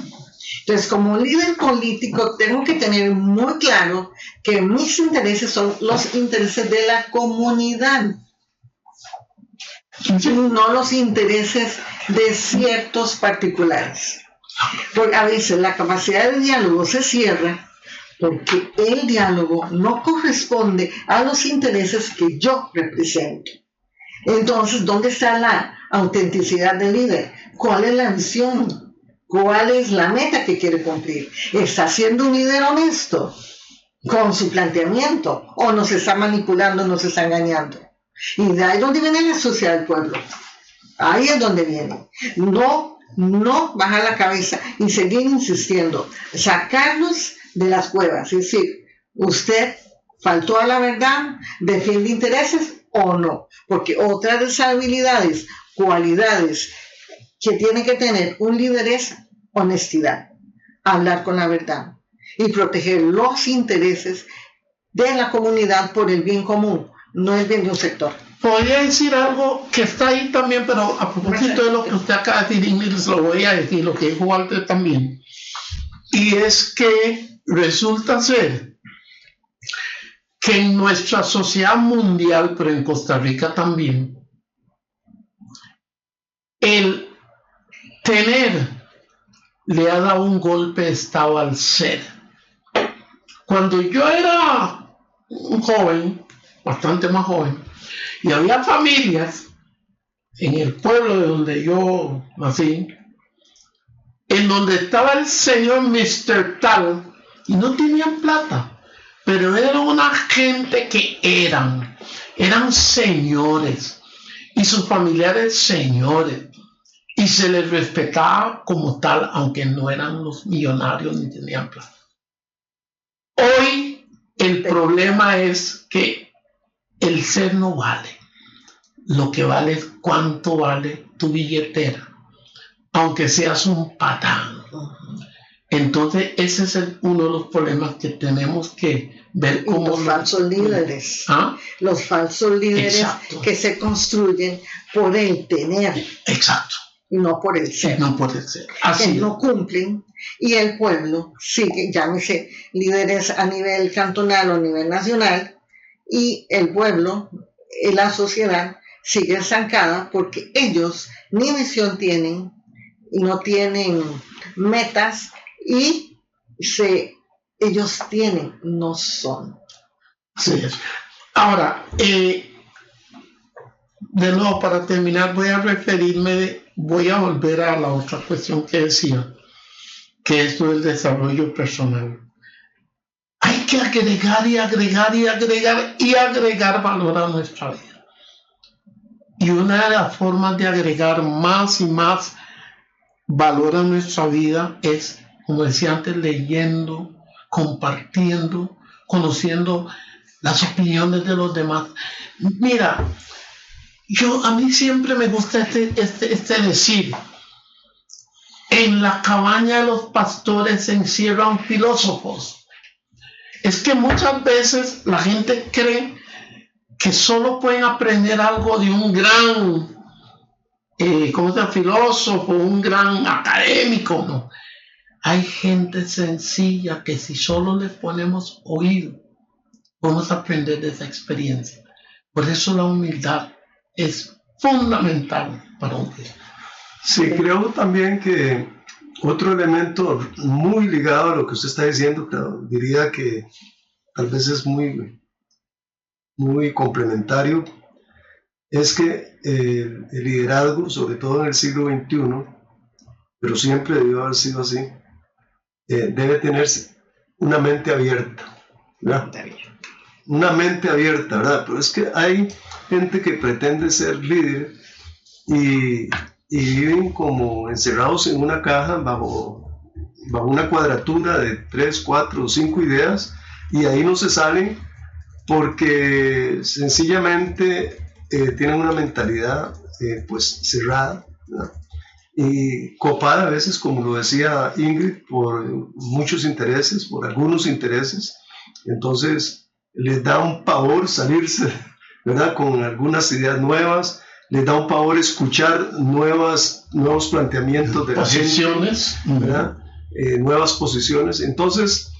Speaker 5: Entonces, como líder político, tengo que tener muy claro que mis intereses son los intereses de la comunidad, no los intereses de ciertos particulares. Porque a veces la capacidad de diálogo se cierra porque el diálogo no corresponde a los intereses que yo represento. Entonces, ¿dónde está la autenticidad del líder? ¿Cuál es la visión? ¿Cuál es la meta que quiere cumplir? ¿Está siendo un líder honesto con su planteamiento o nos está manipulando, nos está engañando? Y de ahí es donde viene la sociedad del pueblo. Ahí es donde viene. No bajar la cabeza y seguir insistiendo. Sacarlos de las cuevas. Es decir, usted faltó a la verdad, defiende intereses o no. Porque otra de esas habilidades, cualidades que tiene que tener un líder es honestidad. Hablar con la verdad y proteger los intereses de la comunidad por el bien común, no el bien de un sector.
Speaker 4: Podría decir algo que está ahí también, pero a propósito de lo que usted acaba de decir, Ingrid, se lo voy a decir, lo que dijo Walter también. Y es que resulta ser que en nuestra sociedad mundial, pero en Costa Rica también, el tener le ha dado un golpe de estado al ser. Cuando yo era un joven, bastante más joven, y había familias en el pueblo de donde yo nací, en donde estaba el señor Mr. Tal, y no tenían plata, pero era una gente que eran señores, y sus familiares señores, y se les respetaba como tal, aunque no eran los millonarios ni tenían plata. Hoy el problema es que el ser no vale. Lo que vale es cuánto vale tu billetera, aunque seas un patán. Entonces ese es uno de los problemas que tenemos que ver como
Speaker 5: los falsos líderes.
Speaker 4: ¿Ah?
Speaker 5: Los falsos líderes.
Speaker 4: Exacto.
Speaker 5: Que se construyen por el tener.
Speaker 4: Exacto.
Speaker 5: Y no por el ser.
Speaker 4: No por el ser. Así
Speaker 5: que no cumplen, y el pueblo sigue, llámese líderes a nivel cantonal o a nivel nacional, y el pueblo, la sociedad, sigue estancada porque ellos ni visión tienen y no tienen metas, y ellos tienen, no son.
Speaker 4: Sí. Ahora, de nuevo, para terminar, voy a volver a la otra cuestión que decía, que esto es el desarrollo personal. Hay que agregar y agregar y agregar y agregar valor a nuestra vida. Y una de las formas de agregar más y más valor a nuestra vida es, como decía antes, leyendo, compartiendo, conociendo las opiniones de los demás. Mira, a mí siempre me gusta este decir: en la cabaña de los pastores se encierran filósofos. Es que muchas veces la gente cree que solo pueden aprender algo de un gran filósofo, un gran académico, ¿no? Hay gente sencilla que si solo le ponemos oído, podemos aprender de esa experiencia. Por eso la humildad es fundamental para un cristiano.
Speaker 3: Sí, creo también que otro elemento muy ligado a lo que usted está diciendo, diría que tal vez es muy, muy complementario, es que el liderazgo, sobre todo en el siglo XXI, pero siempre debió haber sido así, debe tener una mente abierta, ¿verdad? Una mente abierta, ¿verdad? Pero es que hay gente que pretende ser líder y viven como encerrados en una caja bajo una cuadratura de 3, 4 o 5 ideas, y ahí no se salen porque sencillamente tienen una mentalidad pues cerrada, ¿verdad? Y copada a veces, como lo decía Ingrid, por muchos intereses, por algunos intereses. Entonces les da un pavor salirse, ¿verdad?, con algunas ideas nuevas. Les da un pavor escuchar nuevos planteamientos de la gente, ¿verdad? Nuevas posiciones. Entonces,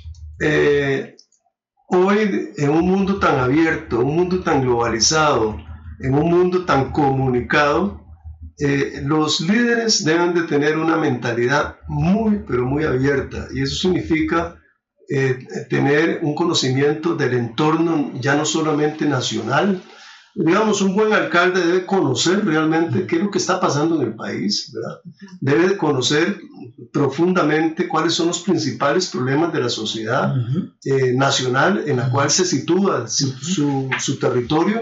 Speaker 3: hoy en un mundo tan abierto, en un mundo tan globalizado, en un mundo tan comunicado, los líderes deben de tener una mentalidad muy, pero muy abierta, y eso significa tener un conocimiento del entorno ya no solamente nacional. Digamos, un buen alcalde debe conocer realmente qué es lo que está pasando en el país, ¿verdad? Debe conocer profundamente cuáles son los principales problemas de la sociedad nacional en la cual se sitúa su territorio,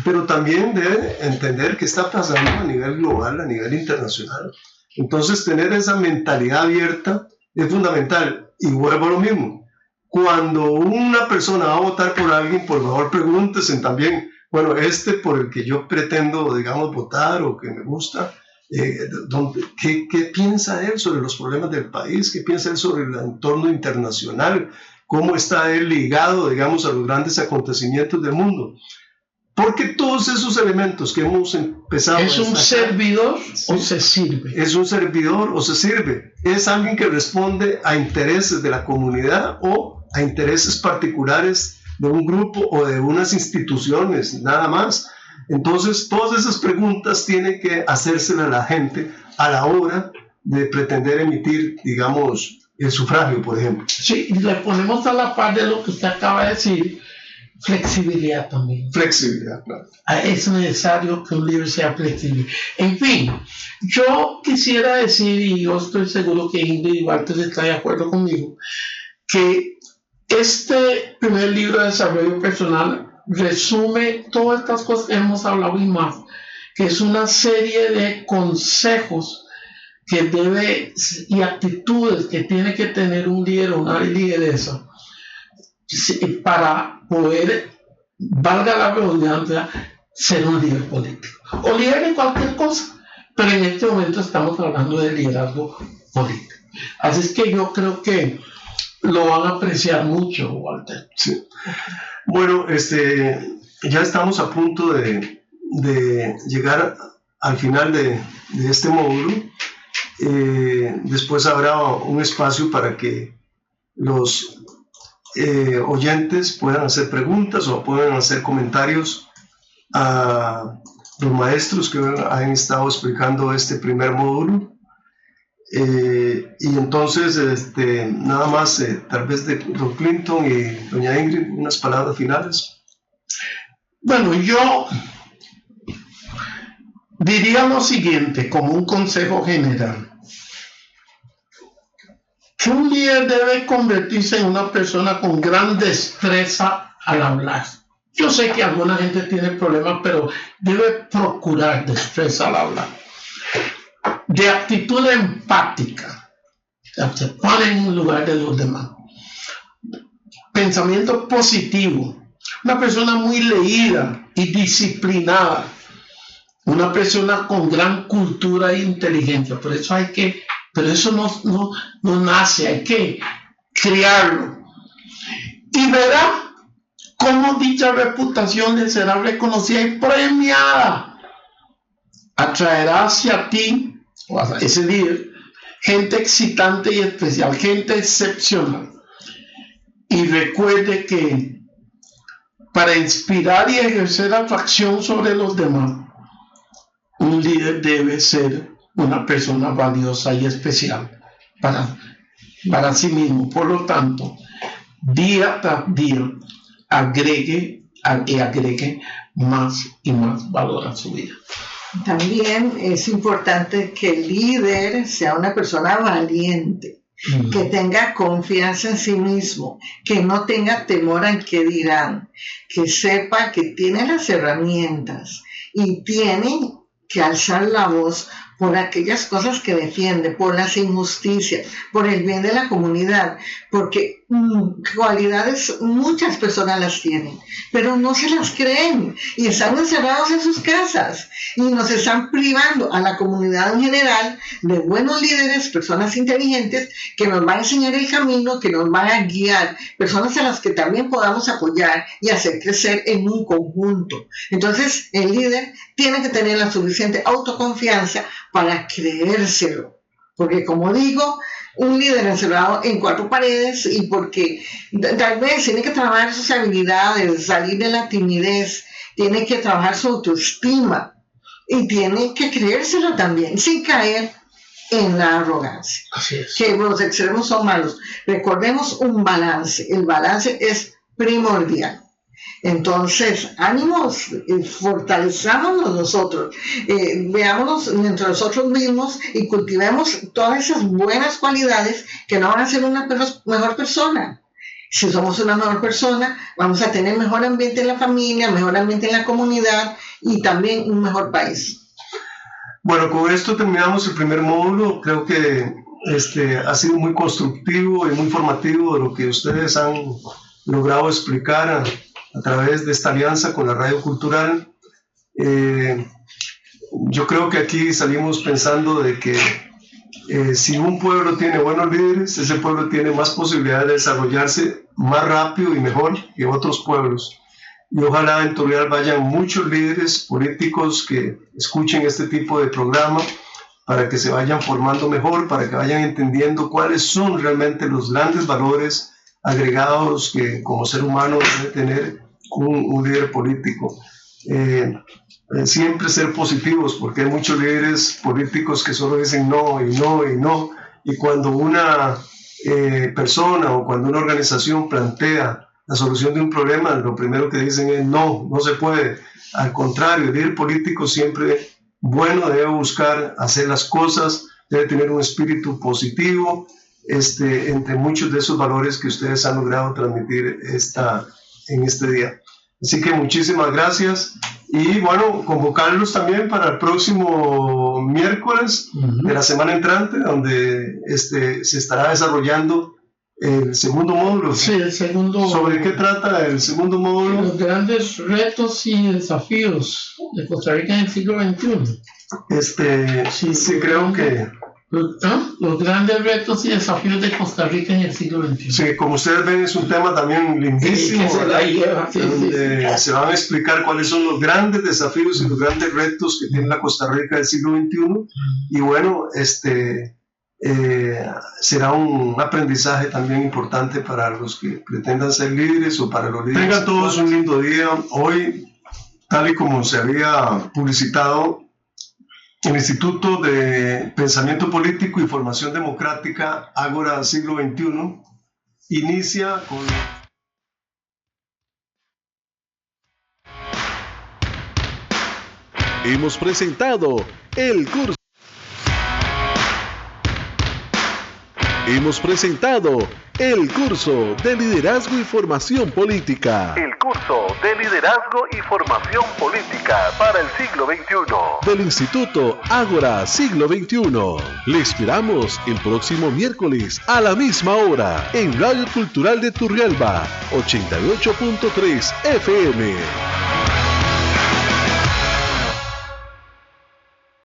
Speaker 3: pero también debe entender qué está pasando a nivel global, a nivel internacional. Entonces, tener esa mentalidad abierta es fundamental. Y vuelvo a lo mismo. Cuando una persona va a votar por alguien, por favor pregúntese también, bueno, por el que yo pretendo, digamos, votar o que me gusta, ¿qué piensa él sobre los problemas del país? ¿Qué piensa él sobre el entorno internacional? ¿Cómo está él ligado, digamos, a los grandes acontecimientos del mundo? Porque todos esos elementos que hemos empezado...
Speaker 4: ¿Es un servidor o se sirve?
Speaker 3: ¿Es un servidor o se sirve? ¿Es alguien que responde a intereses de la comunidad o a intereses particulares de un grupo o de unas instituciones, nada más. Entonces, todas esas preguntas tienen que hacérselas a la gente a la hora de pretender emitir, digamos, el sufragio, por ejemplo.
Speaker 4: Sí, y le ponemos a la par de lo que usted acaba de decir, flexibilidad también.
Speaker 3: Flexibilidad, claro.
Speaker 4: Es necesario que un libro sea flexible. En fin, yo quisiera decir, y yo estoy seguro que Ingrid y Walter están de acuerdo conmigo, que este primer libro de desarrollo personal resume todas estas cosas que hemos hablado y más, que es una serie de consejos que debe y actitudes que tiene que tener un líder o una lideresa para poder, valga la redundancia, ser un líder político o líder en cualquier cosa, pero en este momento estamos hablando de liderazgo político. Así es que yo creo que lo van a apreciar mucho, Walter.
Speaker 3: Sí. Bueno, ya estamos a punto de llegar al final de este módulo. Después habrá un espacio para que los oyentes puedan hacer preguntas o puedan hacer comentarios a los maestros que han estado explicando este primer módulo. Y entonces, nada más, tal vez de don Clinton y doña Ingrid, unas palabras finales.
Speaker 4: Bueno, yo diría lo siguiente como un consejo general. Que un líder debe convertirse en una persona con gran destreza al hablar. Yo sé que alguna gente tiene problemas, pero debe procurar destreza al hablar. De actitud empática, se pone en el lugar de los demás. Pensamiento positivo, una persona muy leída y disciplinada, una persona con gran cultura e inteligencia. Por eso pero eso no nace, hay que criarlo. Y verá cómo dicha reputación le será reconocida y premiada. Atraerá hacia ti, o a ese líder, gente excitante y especial, gente excepcional. Y recuerde que para inspirar y ejercer atracción sobre los demás, un líder debe ser una persona valiosa y especial para sí mismo. Por lo tanto, día tras día, agregue más y más valor a su vida.
Speaker 5: También es importante que el líder sea una persona valiente, que tenga confianza en sí mismo, que no tenga temor al que dirán, que sepa que tiene las herramientas y tiene que alzar la voz por aquellas cosas que defiende, por las injusticias, por el bien de la comunidad, porque cualidades muchas personas las tienen, pero no se las creen y están encerrados en sus casas y nos están privando a la comunidad en general de buenos líderes, personas inteligentes que nos van a enseñar el camino, que nos van a guiar, personas a las que también podamos apoyar y hacer crecer en un conjunto. Entonces, el líder tiene que tener la suficiente autoconfianza para creérselo, porque como digo, un líder encerrado en cuatro paredes y porque tal vez tiene que trabajar sus habilidades, salir de la timidez, tiene que trabajar su autoestima y tiene que creérselo también, sin caer en la arrogancia.
Speaker 4: Así es.
Speaker 5: Que los extremos son malos. Recordemos un balance, el balance es primordial. Entonces, ánimos, fortalezcámonos nosotros, veámonos entre nosotros mismos y cultivemos todas esas buenas cualidades que nos van a hacer una mejor persona. Si somos una mejor persona, vamos a tener mejor ambiente en la familia, mejor ambiente en la comunidad y también un mejor país.
Speaker 3: Bueno, con esto terminamos el primer módulo. Creo que ha sido muy constructivo y muy formativo de lo que ustedes han logrado explicar a través de esta alianza con la Radio Cultural. Yo creo que aquí salimos pensando de que si un pueblo tiene buenos líderes, ese pueblo tiene más posibilidades de desarrollarse más rápido y mejor que otros pueblos. Y ojalá en Torial vayan muchos líderes políticos que escuchen este tipo de programa para que se vayan formando mejor, para que vayan entendiendo cuáles son realmente los grandes valores agregados que como ser humano debe tener un líder político. Siempre ser positivos, porque hay muchos líderes políticos que solo dicen no y no y no, y cuando una persona o cuando una organización plantea la solución de un problema, lo primero que dicen es no, no se puede. Al contrario, el líder político siempre, bueno, debe buscar hacer las cosas, debe tener un espíritu positivo, entre muchos de esos valores que ustedes han logrado transmitir en este día. Así que muchísimas gracias y bueno, convocarlos también para el próximo miércoles de la semana entrante, donde se estará desarrollando el segundo módulo.
Speaker 4: Sí, el segundo.
Speaker 3: ¿Sobre qué trata el segundo módulo?
Speaker 4: Los grandes retos y desafíos de Costa Rica en el siglo XXI.
Speaker 3: Sí, creo que...
Speaker 4: Los grandes retos y desafíos de Costa Rica en el siglo XXI.
Speaker 3: Sí, como ustedes ven, es un tema también lindísimo, donde se van a explicar cuáles son los grandes desafíos y los grandes retos que tiene la Costa Rica del siglo XXI. Y bueno, será un aprendizaje también importante para los que pretendan ser líderes o para los líderes. Tengan todos un lindo día. Hoy, tal y como se había publicitado, el Instituto de Pensamiento Político y Formación Democrática, Ágora Siglo XXI, inicia con...
Speaker 6: Hemos presentado el curso. Hemos presentado el curso de Liderazgo y Formación Política.
Speaker 7: El curso de Liderazgo y Formación Política para el siglo XXI.
Speaker 6: Del Instituto Ágora Siglo XXI. Le esperamos el próximo miércoles a la misma hora en Radio Cultural de Turrialba, 88.3 FM.